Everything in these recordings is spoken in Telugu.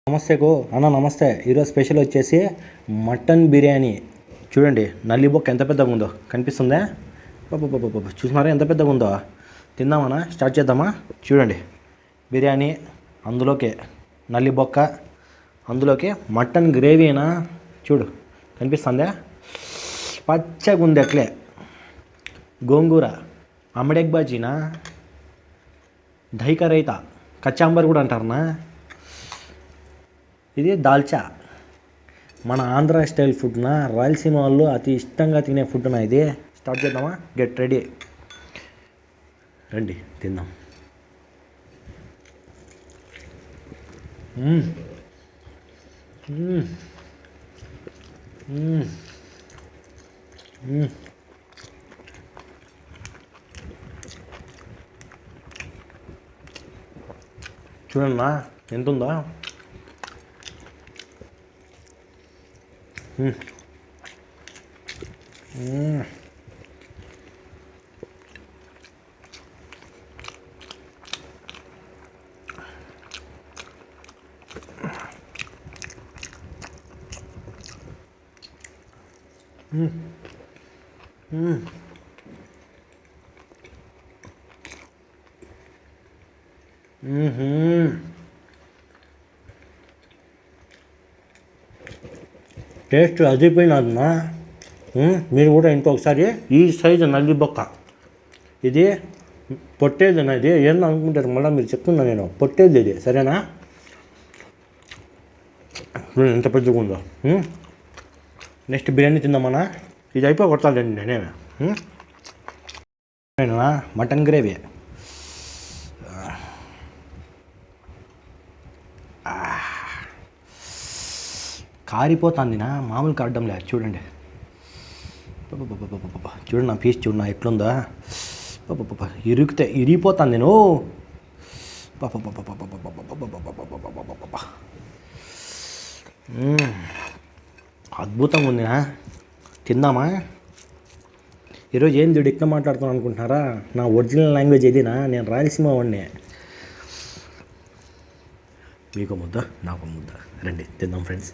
నమస్తే గో అన్న, నమస్తే. ఈరోజు స్పెషల్ వచ్చేసి మటన్ బిర్యానీ. చూడండి నల్లి బొక్క ఎంత పెద్దగా ఉందో కనిపిస్తుందా? చూసినారా ఎంత పెద్దగా ఉందో? తిందామన్నా, స్టార్ట్ చేద్దామా? చూడండి బిర్యానీ, అందులోకి నల్లి బొక్క, అందులోకి మటన్ గ్రేవీనా. చూడు కనిపిస్తుందా? పచ్చగా ఉంది అట్లే. గోంగూర, అమ్మడెగ్ బాజీనా, దహిక రైత, కచ్చాంబర్ కూడా అంటారనా. ఇది దాల్చా, మన ఆంధ్ర స్టైల్ ఫుడ్నా, రాయలసీమ వాళ్ళు అతి ఇష్టంగా తినే ఫుడ్నా ఇది. స్టార్ట్ చేద్దామా? గెట్ రెడీ, రండి తిందాం. చూడన్నా ఎంత ఉందా? టేస్ట్ అదిరిపోయినదన్నా. మీరు కూడా ఇంకొకసారి ఈ సైజు నల్లి బొక్క, ఇది పొట్టేది ఇది ఏందో అనుకుంటారు, మళ్ళీ మీరు చెప్తున్నా నేను పొట్టేది ఇది, సరేనా? ఎంత పెద్దగా ఉందో. నెక్స్ట్ బిర్యానీ తిందామన్నా. ఇది అయిపోయి కొడతానండి నేనేమే. మటన్ గ్రేవీ కారిపోతుందినా, మామూలు కారడం లేదు. చూడండి చూడండి నా పీస్ చూడు నా ఎట్లుందా. ఇరిగిపోతాను నేను. అద్భుతంగా ఉంది. తిందామా? ఈరోజు ఏం దుడ్డు ఎక్కువ మాట్లాడుతున్నాను అనుకుంటున్నారా? నా ఒరిజినల్ లాంగ్వేజ్ ఏదినా, నేను రాయలసీమ వాడిని. మీకు ముద్ద, నాకు ముద్ద, రండి తిందాం ఫ్రెండ్స్.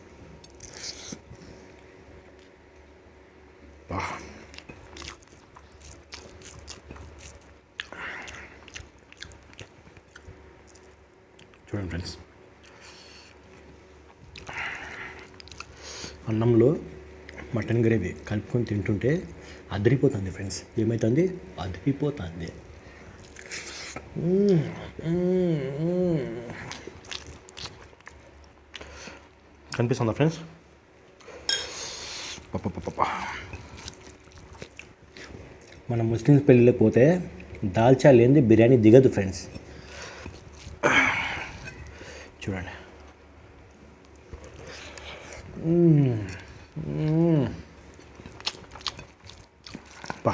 చూడండి ఫ్రెండ్స్, అన్నంలో మటన్ గ్రేవీ కలుపుకొని తింటుంటే అదిరిపోతుంది ఫ్రెండ్స్. ఏమవుతుంది? అదిరిపోతుంది. కనిపిస్తుందా ఫ్రెండ్స్? మన ముస్లిమ్స్ పెళ్ళిలో పోతే దాల్చా లేనిది బిర్యానీ దిగదు ఫ్రెండ్స్. చూడండి పా.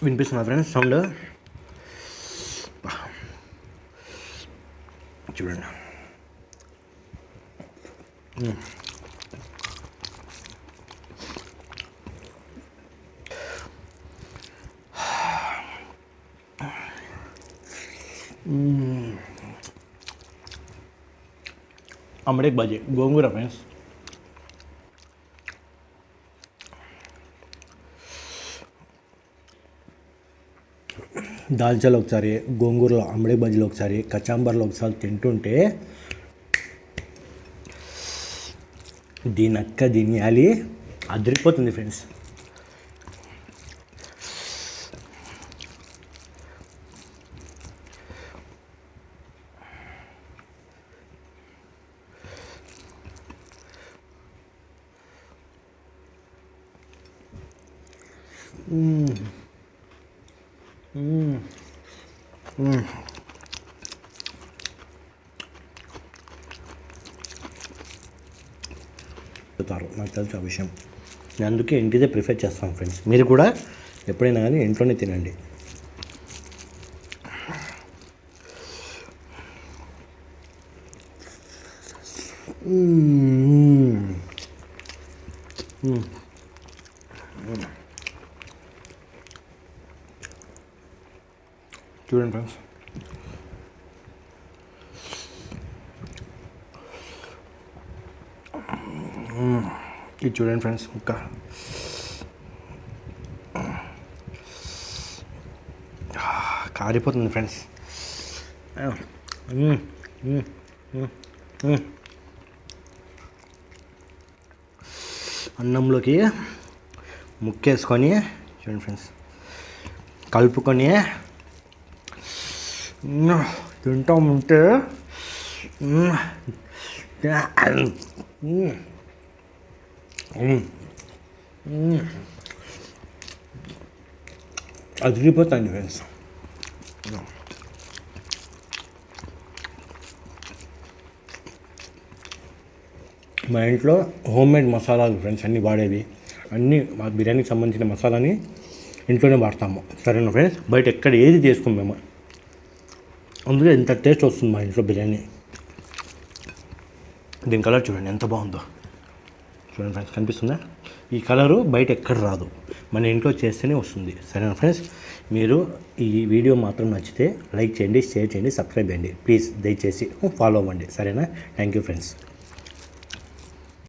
వినిపిస్తుందా ఫ్రెండ్స్ సౌండ్? చూడండి అమ్మడేక్ బాజీ, గోంగూర ఫ్రెండ్స్. దాల్చాలో ఒకసారి, గోంగూరలో అమ్మడేక్ బాజీలో ఒకసారి, కచాంబర్లో ఒకసారి తింటుంటే దీనక్క తినేయాలి, అదిరిపోతుంది ఫ్రెండ్స్. నాకు తెలుసు ఆ విషయం. నేను అందుకే ఇంటిదే ప్రిఫర్ చేస్తాను ఫ్రెండ్స్. మీరు కూడా ఎప్పుడైనా కానీ ఇంట్లోనే తినండి. చూడండి ఫ్రెండ్స్, ఇది చూడండి ఫ్రెండ్స్, ముక్క కారిపోతుంది ఫ్రెండ్స్. అన్నంలోకి ముక్కేసుకొని చూడండి ఫ్రెండ్స్, కలుపుకొని తింటా ఉంటే అదిరిపోతుంది ఫ్రెండ్స్. మా ఇంట్లో హోమ్మేడ్ మసాలాలు ఫ్రెండ్స్, అన్నీ వాడేవి, అన్నీ మా బిర్యానీకి సంబంధించిన మసాలాని ఇంట్లోనే వాడతాము. సరేనా ఫ్రెండ్స్, బయట ఎక్కడ ఏది చేసుకోము మేము, అందుకే ఇంత టేస్ట్ వస్తుంది మా ఇంట్లో బిర్యానీ. దీని కలర్ చూడండి ఎంత బాగుందో, చూడండి ఫ్రెండ్స్, కనిపిస్తుందా? ఈ కలరు బయట ఎక్కడ రాదు, మన ఇంట్లో చేస్తేనే వస్తుంది. సరేనా ఫ్రెండ్స్, మీరు ఈ వీడియో మాత్రం నచ్చితే లైక్ చేయండి, షేర్ చేయండి, సబ్స్క్రైబ్ చేయండి ప్లీజ్. దయచేసి ఫాలో అవ్వండి. సరేనా? Thank you friends.